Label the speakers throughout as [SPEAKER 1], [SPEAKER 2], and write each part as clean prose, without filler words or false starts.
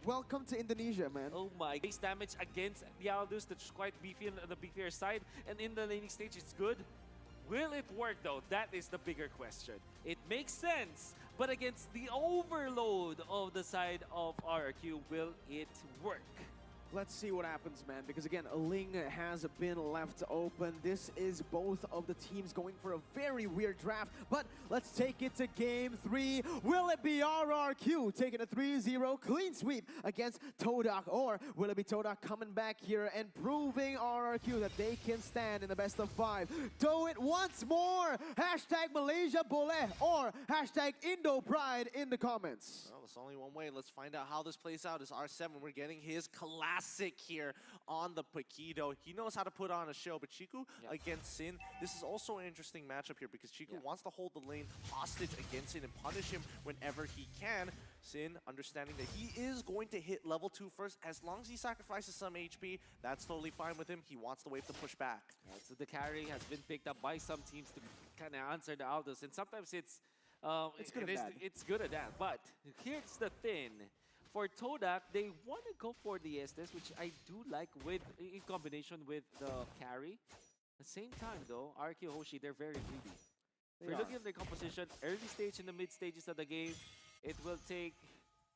[SPEAKER 1] welcome to Indonesia, man.
[SPEAKER 2] Oh my, base damage against the Aldous that's quite beefy on the beefier side, and in the laning stage it's good. Will it work though? That is the bigger question. It makes sense, but against the overload of the side of RRQ, will it work?
[SPEAKER 1] Let's see what happens, man, because again, Ling has been left open. This is both of the teams going for a very weird draft, but let's take it to game 3. Will it be RRQ taking a 3-0 clean sweep against Todak, or will it be Todak coming back here and proving RRQ that they can stand in the best of 5? Do it once more! Hashtag Malaysia Boleh or hashtag Indo Pride in the comments.
[SPEAKER 3] Well, it's only one way. Let's find out how this plays out. As R7, we're getting his classic here on the Paquito. He knows how to put on a show, but Chiku against Sin, this is also an interesting matchup here because Chiku wants to hold the lane hostage against Sin and punish him whenever he can. Sin, understanding that he is going to hit level 2 first, as long as he sacrifices some HP, that's totally fine with him. He wants the wave to push back.
[SPEAKER 2] So the carry has been picked up by some teams to kind of answer the Aldous, and sometimes it's good at that. But here's the thing. For Todak, they want to go for the Estes, which I do like with in combination with the carry. At the same time, though, Rrq Hoshi, they're very greedy. If you're looking at their composition, early stage and the mid stages of the game, it will take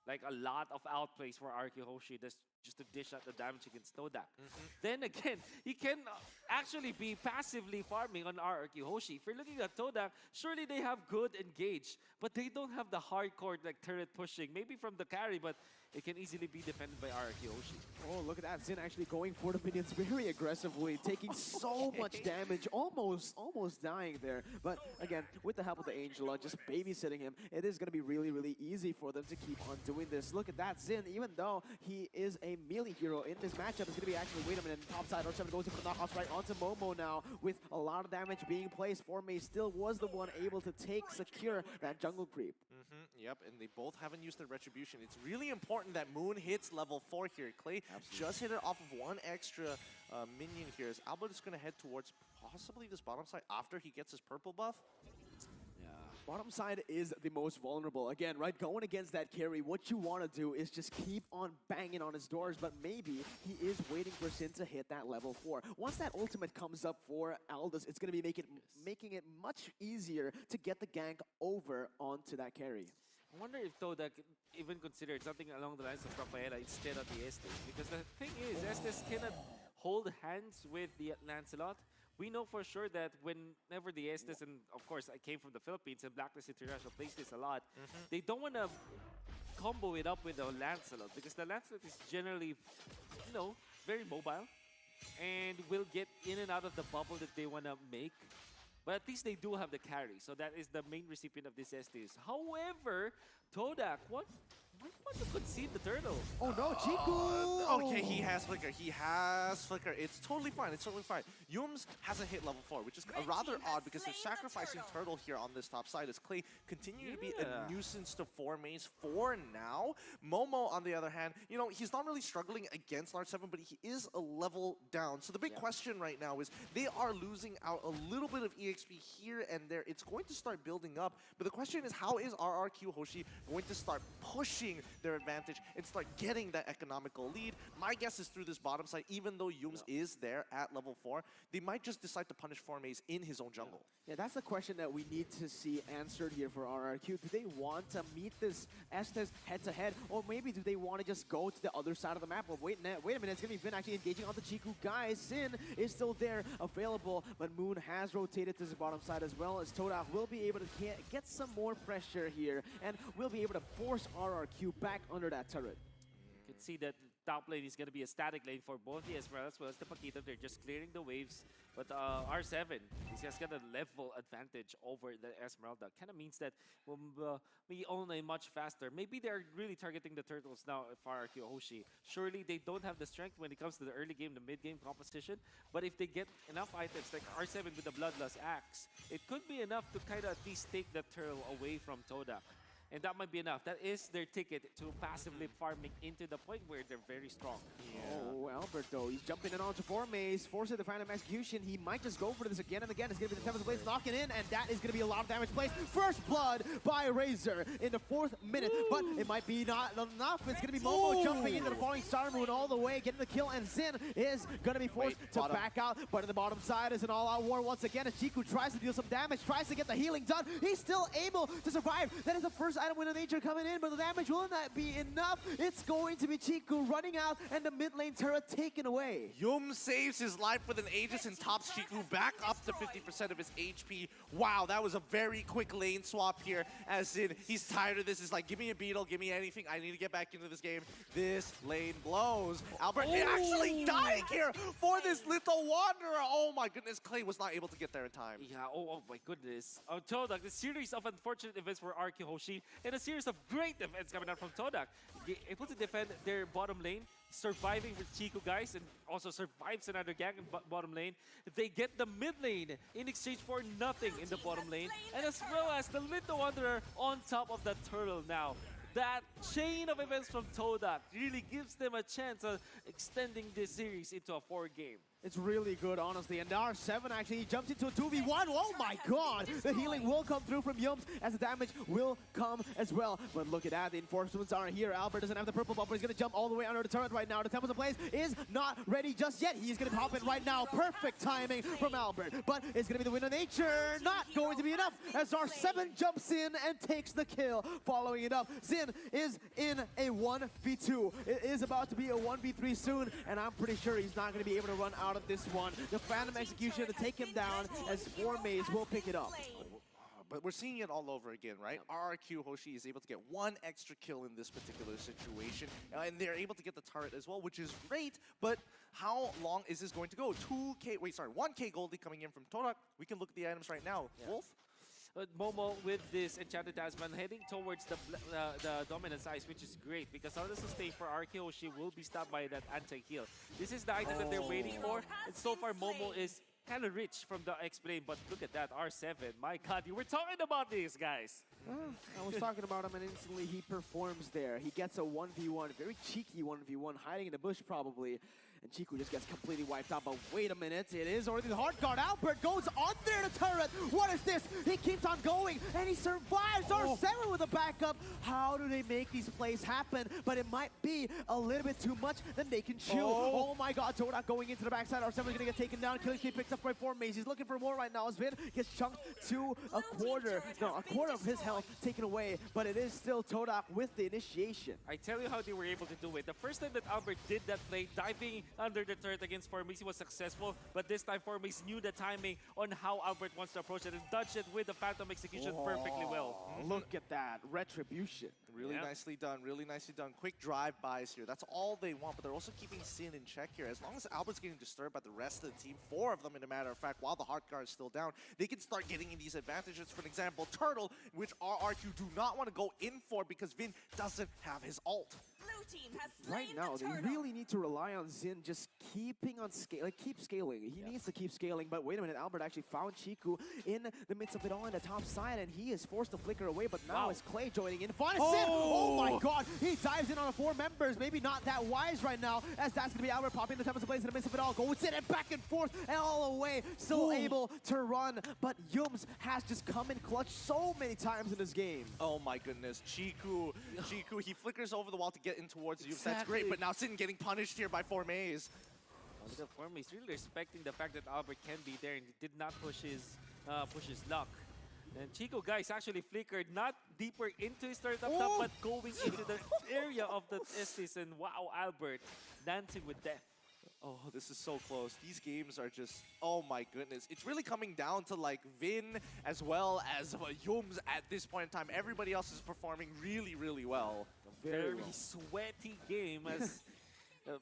[SPEAKER 2] like a lot of outplays for Rrq Hoshi just to dish out the damage against Todak. Then again, he can actually be passively farming on Rrq Hoshi. If you're looking at Todak, surely they have good engage, but they don't have the hardcore like turret pushing. Maybe from the carry, but it can easily be defended by Rrq Hoshi.
[SPEAKER 1] Oh, look at that. Zin actually going for the minions very aggressively, taking so much damage, almost dying there. But again, with the help of the Angela, just babysitting him, it is going to be really easy for them to keep on doing this. Look at that. Zin, even though he is a melee hero in this matchup, is going to be actually, wait a minute, top side, R7 goes for the knockouts right onto Momo now, with a lot of damage being placed. Formay still was the one able to secure that jungle creep.
[SPEAKER 3] Yep, and they both haven't used their retribution. It's really important that Moon hits level 4 here. Clay just hit it off of one extra minion here. As Albert is going to head towards possibly this bottom side after he gets his purple buff.
[SPEAKER 1] Bottom side is the most vulnerable. Again, right, going against that carry, what you want to do is just keep on banging on his doors, but maybe he is waiting for Sin to hit that level 4. Once that ultimate comes up for Aldous, it's going to be making it much easier to get the gank over onto that carry.
[SPEAKER 2] I wonder if Todak even considered something along the lines of Rafaela instead of the Estes. Because the thing is, Estes cannot hold hands with the Lancelot. We know for sure that whenever the Estes, and of course I came from the Philippines and Blacklist International plays this a lot, they don't want to combo it up with the Lancelot because the Lancelot is generally, you know, very mobile and will get in and out of the bubble that they want to make. But at least they do have the carry, so that is the main recipient of this Estes. However, Todak, what want to concede the turtle?
[SPEAKER 1] Oh no, Chiku!
[SPEAKER 3] Okay, he has Flicker. He has Flicker. It's totally fine. It's totally fine. Yums hasn't hit level 4, which is rather odd because they're sacrificing turtle here on this top side as Clay continue to be a nuisance to 4 mains for now. Momo, on the other hand, you know, he's not really struggling against Large 7, but he is a level down. So the big question right now is they are losing out a little bit of EXP here and there. It's going to start building up, but the question is, how is Rrq Hoshi going to start pushing their advantage and start getting that economical lead? My guess is through this bottom side, even though Yums is there at level 4, they might just decide to punish Formays in his own jungle.
[SPEAKER 1] Yeah, that's the question that we need to see answered here for RRQ. Do they want to meet this Estes head-to-head, or maybe do they want to just go to the other side of the map? Well, wait a minute, it's going to be Vin actually engaging on the Chiku guys. Sin is still there, available, but Moon has rotated to the bottom side as well, as Todak will be able to get some more pressure here, and will be able to force RRQ back under that turret.
[SPEAKER 2] You can see that the top lane is going to be a static lane for both the Esmeralda as well as the Paquito. They're just clearing the waves. But R7, he's just got a level advantage over the Esmeralda. Kind of means that we own a much faster. Maybe they're really targeting the turtles now for Rrq Hoshi. Surely they don't have the strength when it comes to the early game, the mid game composition. But if they get enough items like R7 with the Bloodlust Axe, it could be enough to kind of at least take the turtle away from Todak. And that might be enough. That is their ticket to passively farming into the point where they're very strong.
[SPEAKER 1] Oh, Albert though, he's jumping in onto 4maze, forcing the Phantom Execution. He might just go for this again and again. It's going to be the Tempest Blaze knocking in, and that is going to be a lot of damage placed. First blood by Razor in the 4th minute, but it might be not enough. It's going to be Momo jumping into the falling Star Moon all the way, getting the kill, and Xin is going to be forced to back out. But in the bottom side is an all-out war once again as Chiku tries to deal some damage, tries to get the healing done. He's still able to survive. That is the first item with nature coming in, but the damage will not be enough. It's going to be Chiku running out and the mid lane turret taken away.
[SPEAKER 3] Yum saves his life with an Aegis and tops Chiku back up to 50% of his HP. Wow, that was a very quick lane swap here, as in he's tired of this. He's like, give me a beetle, give me anything. I need to get back into this game. This lane blows. Albert actually dying here for this little wanderer. Oh my goodness, Clay was not able to get there in time.
[SPEAKER 2] Yeah, oh my goodness. Todak, the series of unfortunate events for Rrq Hoshi, and a series of great events coming out from Todak. Able to defend their bottom lane, surviving with Chiku, guys, and also survives another gang in bottom lane. They get the mid lane in exchange for nothing in the bottom lane, and as well as the Little Wanderer on top of the turtle now. That chain of events from Todak really gives them a chance of extending this series into a 4-game.
[SPEAKER 1] It's really good, honestly. And R7 actually jumps into a 2v1. Oh my god! The healing will come through from Yums as the damage will come as well. But look at that, the enforcements are here. Albert doesn't have the purple buff, but he's going to jump all the way under the turret right now. The Tempest of Blaze is not ready just yet. He's going to pop in right now. Perfect timing from Albert. But it's going to be the Wind of Nature. Not going to be enough as R7 jumps in and takes the kill. Following it up, Xin is in a 1v2. It is about to be a 1v3 soon, and I'm pretty sure he's not going to be able to run out of this one. The Phantom Execution to take him down as 4maze will pick it up.
[SPEAKER 3] But we're seeing it all over again, right? Rrq Hoshi is able to get one extra kill in this particular situation, and they're able to get the turret as well, which is great, but how long is this going to go? 1k Goldie coming in from Todak. We can look at the items right now. Wolf?
[SPEAKER 2] Momo with this Enchanted Talisman heading towards the Dominance Ice, which is great because all the sustain for Rrq Hoshi will be stopped by that anti-heal. This is the item that they're waiting for, and so far Momo is kind of rich from the X-Blade, but look at that, R7. My god, you were talking about these guys.
[SPEAKER 1] I was talking about him, and instantly he performs there. He gets a 1v1, very cheeky 1v1, hiding in the bush probably. And Chiku just gets completely wiped out, but wait a minute, it is already the hard guard. Albert goes under the turret. What is this? He keeps on going, and he survives. R7 with a backup. How do they make these plays happen? But it might be a little bit too much, then they can chew. Oh my god, Todak going into the backside. R7 is going to get taken down. Killing Streak picks up by 4maze. He's looking for more right now. As Vin gets chunked to a quarter of his health taken away, but it is still Todak with the initiation.
[SPEAKER 2] I tell you how they were able to do it. The first time that Albert did that play, diving under the turret against 4maze, he was successful, but this time 4maze knew the timing on how Albert wants to approach it and dodged it with the Phantom Execution perfectly well.
[SPEAKER 1] Look at that, retribution.
[SPEAKER 3] Really nicely done, really nicely done. Quick drive-bys here. That's all they want, but they're also keeping Sin in check here. As long as Albert's getting disturbed by the rest of the team, 4 of them in a matter of fact, while the hard guard is still down, they can start getting in these advantages. For example, Turtle, which Rrq do not want to go in for because Vin doesn't have his ult.
[SPEAKER 1] Right now, they really need to rely on Xin just keeping on keep scaling. He needs to keep scaling, but wait a minute, Albert actually found Chiku in the midst of it all on the top side, and he is forced to flicker away, but now it's Clay joining in. Find Xin! Oh my god! He dives in on the 4 members, maybe not that wise right now, as that's going to be Albert popping the Tempest of Blaze in the midst of it all. Goes in and back and forth, and all the way, still able to run, but Yums has just come in clutch so many times in this game.
[SPEAKER 3] Oh my goodness, Chiku, he flickers over the wall to get in towards Yums. That's great, but now Sin getting punished here by 4maze.
[SPEAKER 2] The 4maze really respecting the fact that Albert can be there and did not push his luck. And Chiku, guys, actually flickered not deeper into his turret up top, but going into the area of the Estes. And wow, Albert dancing with death.
[SPEAKER 3] Oh, this is so close. These games are just, oh my goodness. It's really coming down to like Vin as well as Yums at this point in time. Everybody else is performing really, really well.
[SPEAKER 2] A very sweaty game, as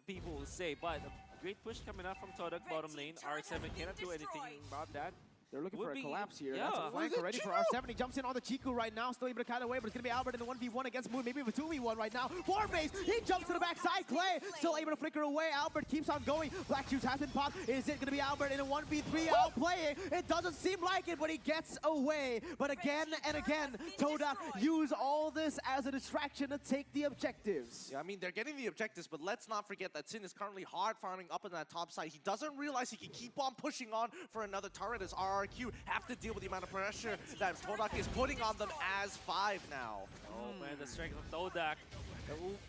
[SPEAKER 2] people will say. But a great push coming up from Todak bottom lane. R7 cannot do anything about that.
[SPEAKER 1] They're looking for a collapse here.
[SPEAKER 2] Yeah.
[SPEAKER 1] That's a flank already for R7. He jumps in on the Chiku right now, still able to cut away, but it's going to be Albert in the 1v1 against Moon, maybe even 2v1 right now. Base, he jumps to the backside. Clay still able to flicker away. Albert keeps on going. Black Shoes has been popped. Is it going to be Albert in a 1v3 outplaying? It doesn't seem like it, but he gets away. But again and again, Todak use all this as a distraction to take the objectives.
[SPEAKER 3] Yeah, I mean, they're getting the objectives, but let's not forget that Sin is currently hard farming up on that top side. He doesn't realize he can keep on pushing on for another turret as Rrq have to deal with the amount of pressure that Todak is putting on them as 5 now.
[SPEAKER 2] Oh man, the strength of Todak.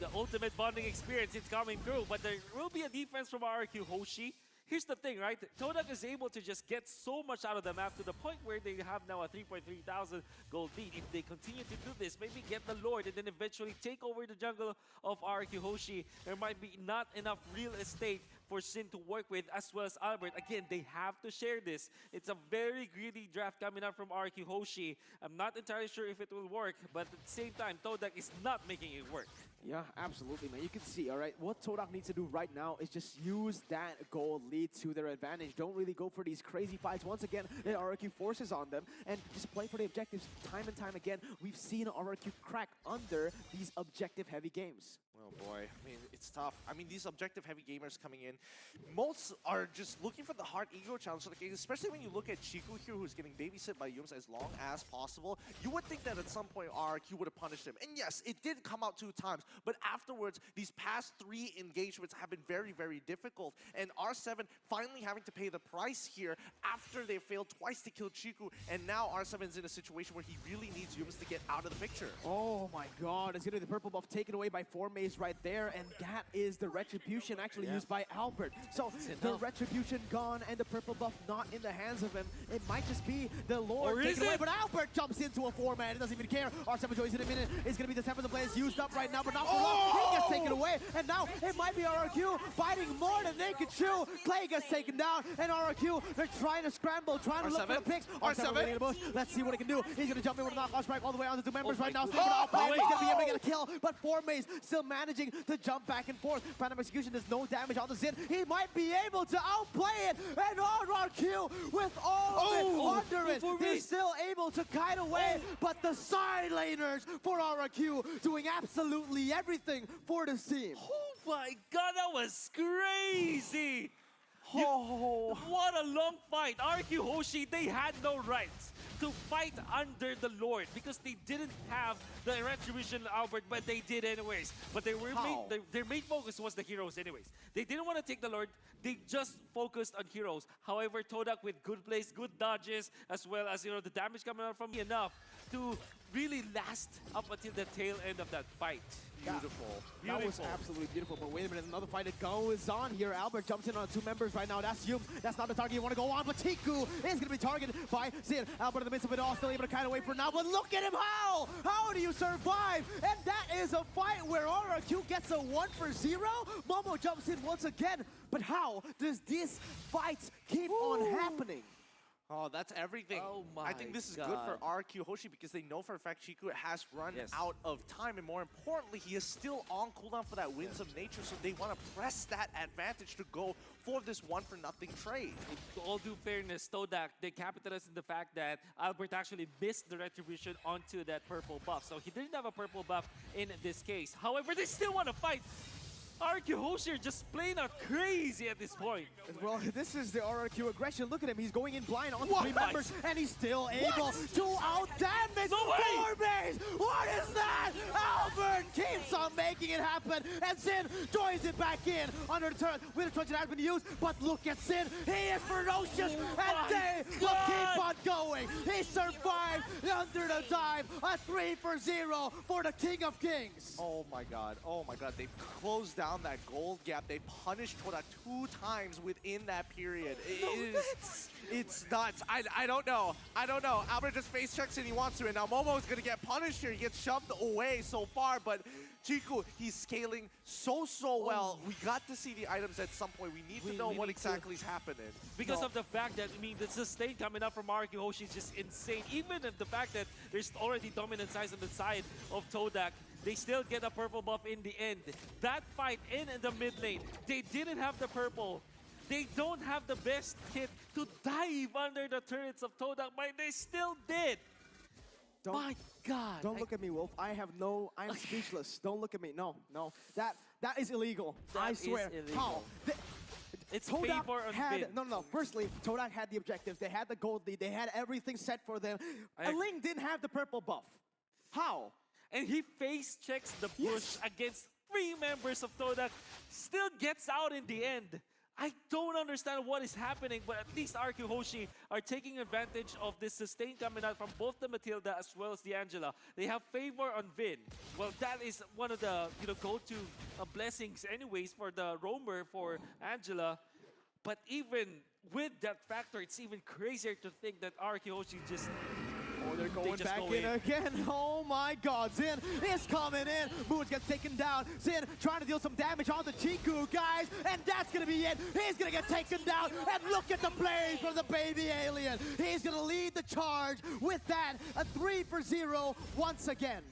[SPEAKER 2] The ultimate bonding experience is coming through, but there will be a defense from Rrq Hoshi. Here's the thing, right? Todak is able to just get so much out of the map to the point where they have now a 3,300 gold lead. If they continue to do this, maybe get the Lord and then eventually take over the jungle of Rrq Hoshi, there might be not enough real estate for Sin to work with, as well as Albert. Again, they have to share this. It's a very greedy draft coming up from Rrq Hoshi. I'm not entirely sure if it will work, but at the same time, Todak is not making it work.
[SPEAKER 1] Yeah, absolutely, man. You can see, all right, what Todak needs to do right now is just use that gold lead to their advantage. Don't really go for these crazy fights. Once again, Rrq forces on them and just play for the objectives time and time again. We've seen Rrq crack under these objective-heavy games.
[SPEAKER 3] Oh boy, I mean, it's tough. I mean, these objective-heavy gamers coming in, most are just looking for the hard ego challenge, especially when you look at Chiku here, who's getting babysit by Yums as long as possible. You would think that at some point Rrq would have punished him. And yes, it did come out 2 times, but afterwards, these past 3 engagements have been very, very difficult. And R7 finally having to pay the price here after they failed twice to kill Chiku, and now R7 is in a situation where he really needs Yums to get out of the picture.
[SPEAKER 1] Oh my god, it's going to be the purple buff taken away by 4 Maze right there, and that is the Retribution actually used by Albert. So the Retribution gone and the purple buff not in the hands of him. It might just be the Lord taken away, but Albert jumps into a 4-man. He doesn't even care. R7 joins in a minute. It's going to be the temper of the blaze used up right now, but not for long. He gets taken away, and now it might be Rrq fighting more than they can chew. Clay gets taken down, and Rrq, they're trying to scramble, trying to look for the picks. R7 waiting in the bush. Let's see what he can do. He's going to jump in with a knockout strike all the way on the 2 members right now. He's going to be able to get a kill, but 4 Maze still managing to jump back and forth. Phantom Execution does no damage on the Zin. He might be able to outplay it, and Rrq with all of it under it, he's still able to kite away, but the side laners for Rrq doing absolutely everything for this team.
[SPEAKER 2] Oh my god, that was crazy! What a long fight. Rrq Hoshi, they had no rights to fight under the Lord because they didn't have the Retribution Albert, but they did anyways. But they were their main focus was the heroes anyways. They didn't want to take the Lord, they just focused on heroes. However, Todak with good plays, good dodges, as well as, you know, the damage coming out from enough to really last up until the tail end of that fight.
[SPEAKER 3] Beautiful.
[SPEAKER 1] That was absolutely beautiful, but wait a minute, another fight that goes on here. Albert jumps in on 2 members right now. That's Yum. That's not the target you want to go on, but Tiku is going to be targeted by Sin. Albert in the midst of it all, still able to kite away for now, but look at him, how? How do you survive? And that is a fight where Rrq gets a 1-for-0. Momo jumps in once again, but how does these fights keep on happening?
[SPEAKER 3] Oh, that's everything.
[SPEAKER 2] Oh my
[SPEAKER 3] I think this is good for Rrq Hoshi because they know for a fact Chiku has run out of time, and more importantly, he is still on cooldown for that Winds of Nature, so they want to press that advantage to go for this 1-for-nothing trade.
[SPEAKER 2] To all due fairness, Todak, they capitalized on the fact that Albert actually missed the Retribution onto that purple buff, so he didn't have a purple buff in this case. However, they still want to fight. Rrq Hoshi are just plain out crazy at this point.
[SPEAKER 1] Well, this is the Rrq aggression. Look at him. He's going in blind on 3 members, and he's still able to out-damage 4 Maze. What is that? Albert keeps on making it happen, and Sin joins it back in under the turret. Winter Truncheon has been used, but look at Sin. He is ferocious, and they will keep on going. He survived under the dive. A 3-for-0 for the King of Kings.
[SPEAKER 3] Oh my god. Oh my god. They've closed down that gold gap. They punished Todak 2 times within that period. It's nuts. I don't know. I don't know. Albert just face checks and he wants to, and now Momo is gonna get punished here. He gets shoved away so far, but Chiku, he's scaling so well. We got to see the items at some point. We need to know what exactly is happening.
[SPEAKER 2] Because of the fact that, I mean, the sustain coming up from Rrq Hoshi is just insane. Even if the fact that there's already dominant size on the side of Todak, they still get a purple buff in the end. That fight in the mid lane, they didn't have the purple. They don't have the best kit to dive under the turrets of Todak, but they still did. My God.
[SPEAKER 1] Don't look at me, Wolf. I'm speechless. Don't look at me. No. That is illegal. I swear.
[SPEAKER 2] Illegal.
[SPEAKER 1] How?
[SPEAKER 2] It's
[SPEAKER 1] Todak
[SPEAKER 2] favor on
[SPEAKER 1] had,
[SPEAKER 2] Vin.
[SPEAKER 1] no. Firstly, Todak had the objectives. They had the gold lead. They had everything set for them. Ling didn't have the purple buff. How?
[SPEAKER 2] And he face checks the push against 3 members of Todak. Still gets out in the end. I don't understand what is happening, but at least Rrq Hoshi are taking advantage of this sustain coming out from both the Matilda as well as the Angela. They have favor on Vin. Well, that is one of the go-to blessings anyways for the roamer for Angela. But even with that factor, it's even crazier to think that Rrq Hoshi just...
[SPEAKER 1] Oh, they're going back in again. Oh my God, Xin is coming in. Moon gets taken down. Xin trying to deal some damage on the Chiku, guys. And that's going to be it. He's going to get taken down. And look at the blaze from the baby alien. He's going to lead the charge with that. A 3-for-0 once again.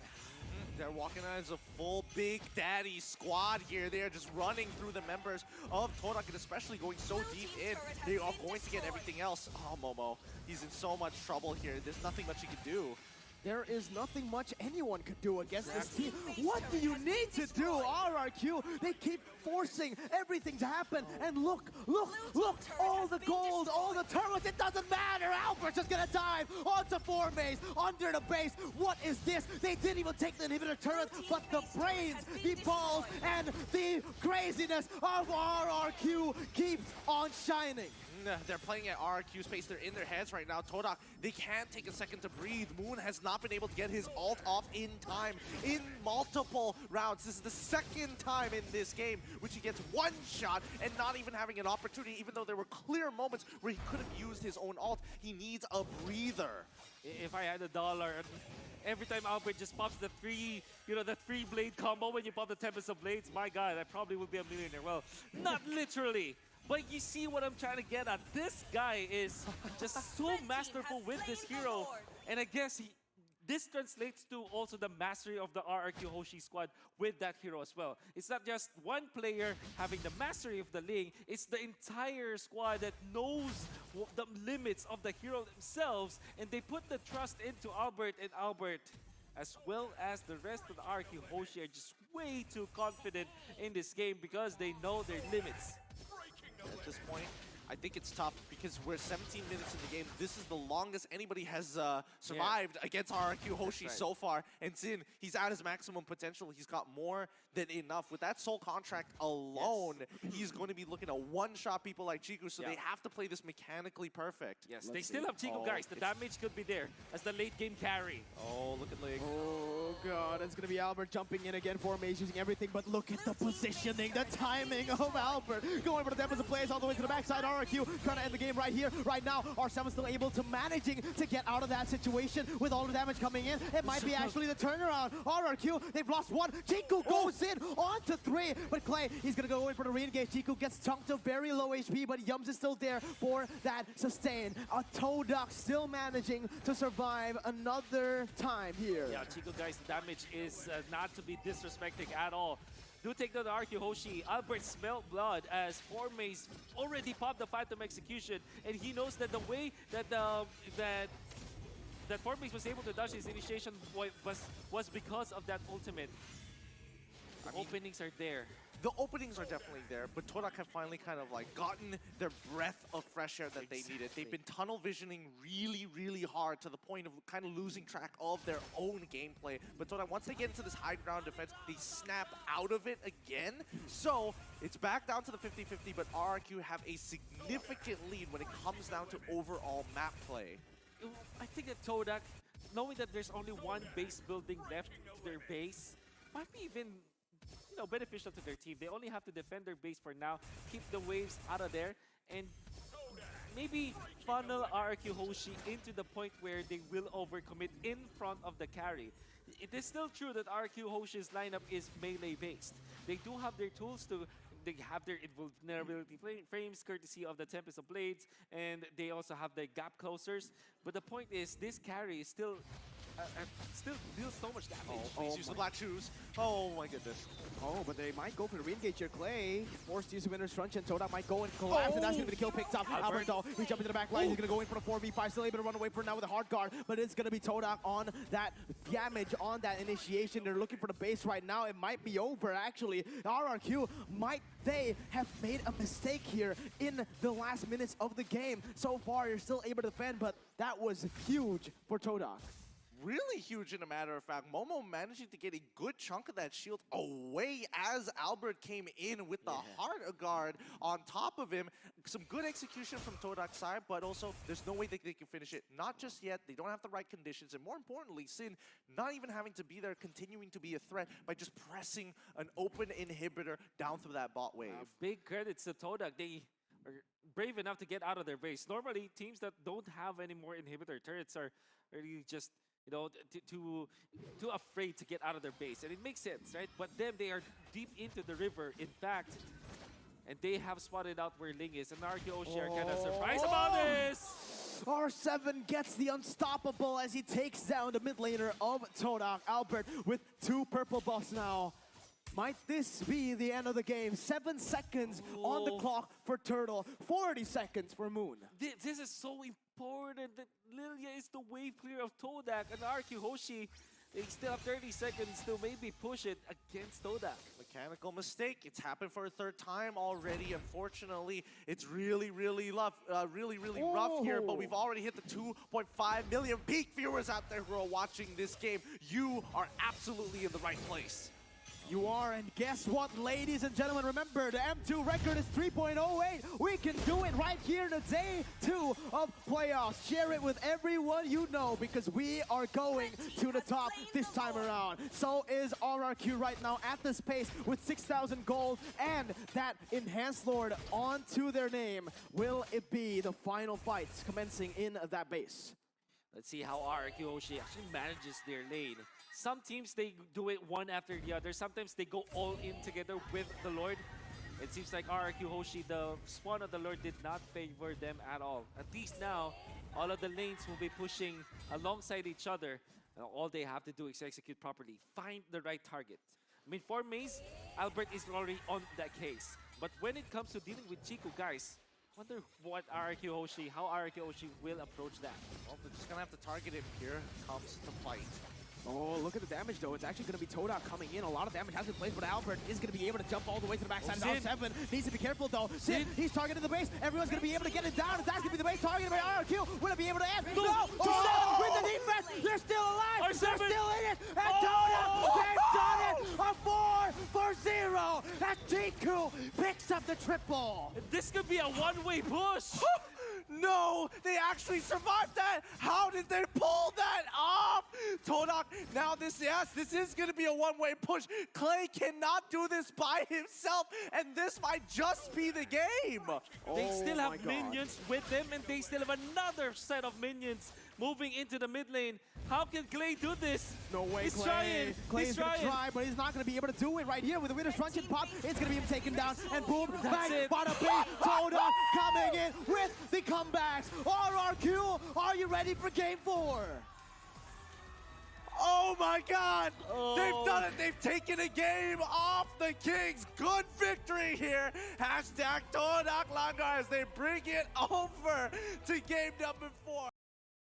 [SPEAKER 3] They're walking out as a full Big Daddy squad here. They're just running through the members of Todak, and especially going so deep in. They are going to get everything else. Oh, Momo, he's in so much trouble here. There's nothing much he can do.
[SPEAKER 1] There is nothing much anyone could do against this team. What do you need to do, Rrq? They keep forcing everything to happen. And look, all the gold, all the turrets, it doesn't matter. Albert's just gonna dive onto 4 maze, under the base. What is this? They didn't even take the inhibitor turret, but the brains, the balls, and the craziness of Rrq keeps on shining.
[SPEAKER 3] They're playing at Rrq space. They're in their heads right now. Todak, they can't take a second to breathe. Moon has not been able to get his ult off in time in multiple rounds. This is the second time in this game which he gets 1 shot and not even having an opportunity, even though there were clear moments where he could have used his own ult. He needs a breather.
[SPEAKER 2] If I had $1, every time Albert just pops the 3 blade combo when you pop the Tempest of Blades, my God, I probably would be a millionaire. Well, not literally. But you see what I'm trying to get at. This guy is just so masterful with this hero. And I guess this translates to also the mastery of the Rrq Hoshi squad with that hero as well. It's not just one player having the mastery of the Ling. It's the entire squad that knows the limits of the hero themselves. And they put the trust into Albert, and Albert, as well as the rest of the Rrq Hoshi, are just way too confident in this game because they know their limits.
[SPEAKER 3] At this point, I think it's tough because we're 17 minutes in the game. This is the longest anybody has survived against Rrq Hoshi so far. And Xin, he's at his maximum potential. He's got more than enough. With that soul contract alone, he's going to be looking to one-shot people like Chiku, so they have to play this mechanically perfect.
[SPEAKER 2] Yes, they still have Chiku, guys. The damage could be there as the late game carry.
[SPEAKER 3] Oh, look at Ling.
[SPEAKER 1] Oh, God. It's going to be Albert jumping in again for Maze, using everything. But look at the positioning, the timing of Albert. Going for the deficit plays all the way to the backside. Rrq trying to end the game right here, right now. R7 still able to managing to get out of that situation with all the damage coming in. It might be actually the turnaround. Rrq, they've lost 1. Chiku goes in onto 3, but Clay, he's gonna go in for the re-engage. Chiku gets chunked to very low HP, but Yums is still there for that sustain. Todak still managing to survive another time here.
[SPEAKER 2] Yeah, Chiku, guys, the damage is not to be disrespecting at all. Do take down the Rrq Hoshi. Albert smelled blood as Formaze already popped the Phantom Execution, and he knows that the way that that Formaze was able to dodge his initiation was because of that ultimate. The openings are there.
[SPEAKER 3] The openings are definitely there, but Todak have finally kind of like gotten their breath of fresh air that they needed. They've been tunnel visioning really hard to the point of kind of losing track of their own gameplay. But Todak, once they get into this high ground defense, they snap out of it again. So it's back down to the 50-50, but Rrq have a significant lead when it comes down to overall map play.
[SPEAKER 2] I think that Todak, knowing that there's only one base building left to their base, might be even beneficial to their team. They only have to defend their base for now, keep the waves out of there, and maybe funnel Rrq Hoshi into the point where they will overcommit in front of the carry. It is still true that Rrq Hoshi's lineup is melee based. They do have their tools to they have their invulnerability frames courtesy of the Tempest of Blades, and they also have the gap closers. But the point is, this carry is still still deals so much damage.
[SPEAKER 3] Please use the black shoes. Oh my goodness.
[SPEAKER 1] Oh, but they might go for the re-engage here. Clay forced to use the Winner's Truncheon. Todak might go and collapse, and that's going to be the kill picked up. Albert though, he's jumping to the back line. He's going to go in for the 4v5. Still able to run away for now with a hard guard, but it's going to be Todak on that damage, on that initiation. They're looking for the base right now. It might be over, actually. Rrq, might they have made a mistake here in the last minutes of the game? So far, you're still able to defend, but that was huge for Todak.
[SPEAKER 3] Really huge, in a matter of fact. Momo managing to get a good chunk of that shield away as Albert came in with the hard guard on top of him. Some good execution from Todak's side, but also there's no way they can finish it. Not just yet. They don't have the right conditions. And more importantly, Sin not even having to be there, continuing to be a threat by just pressing an open inhibitor down through that bot wave.
[SPEAKER 2] Big credits to Todak. They are brave enough to get out of their base. Normally, teams that don't have any more inhibitor turrets are really just, you know, too afraid to get out of their base. And it makes sense, right? But then they are deep into the river, in fact. And they have spotted out where Ling is. And Rrq Hoshi are kind of surprised about this.
[SPEAKER 1] R7 gets the unstoppable as he takes down the mid laner of Todak. Albert with 2 purple buffs now. Might this be the end of the game? 7 seconds on the clock for Turtle, 40 seconds for Moon.
[SPEAKER 2] This is so important that Lilia is the wave clear of Todak, and Rrq Hoshi, they still have 30 seconds to maybe push it against Todak.
[SPEAKER 3] Mechanical mistake. It's happened for a 3rd time already. Unfortunately, it's really rough here, but we've already hit the 2.5 million peak viewers out there who are watching this game. You are absolutely in the right place.
[SPEAKER 1] You are, and guess what, ladies and gentlemen? Remember, the M2 record is 3.08. We can do it right here in the day 2 of playoffs. Share it with everyone you know, because we are going to the top this time around. So is Rrq right now at this pace with 6,000 gold and that Enhanced Lord onto their name. Will it be the final fights commencing in that base?
[SPEAKER 2] Let's see how Rrq Hoshi actually manages their lane. Some teams, they do it one after the other. Sometimes they go all in together with the Lord. It seems like Rrq Hoshi, the spawn of the Lord, did not favor them at all. At least now, all of the lanes will be pushing alongside each other. All they have to do is execute properly. Find the right target. I mean, for Maze, Albert is already on that case. But when it comes to dealing with Chico, guys, wonder what Rrq Hoshi, how Rrq Hoshi will approach that.
[SPEAKER 3] Well, they're just gonna have to target him. Here comes the fight.
[SPEAKER 1] Oh, look at the damage, though. It's actually going to be Todak coming in. A lot of damage has been placed, but Albert is going to be able to jump all the way to the backside. R7 needs to be careful, though. Sin, he's targeting the base. Everyone's going to be able to get it down. It's actually going to be the base targeted by Rrq. Will it be able to end? No! R7 with the defense. They're still alive.
[SPEAKER 2] R7.
[SPEAKER 1] They're still in it. And Todak, they've done it. A 4-0. And Tiku picks up the triple.
[SPEAKER 2] This could be a one-way push.
[SPEAKER 3] No, they actually survived that. How did they pull that off? Todak, now this is going to be a one-way push. Clay cannot do this by himself, and this might just be the game.
[SPEAKER 2] They still have minions with them, and they still have another set of minions moving into the mid lane. How can Clay do this?
[SPEAKER 1] No way,
[SPEAKER 2] he's
[SPEAKER 1] Clay.
[SPEAKER 2] Trying.
[SPEAKER 1] Clay's going to try, but he's not going to be able to do it right here with the Winner's Truncheon pop. It's going to be him taken down, and boom, bang, bada bing. Todak coming in with the comebacks. Rrq, are you ready for game 4?
[SPEAKER 3] Oh my God! Oh. They've done it! They've taken a game off the Kings! Good victory here! Hashtag Todak Langgar as they bring it over to game number 4.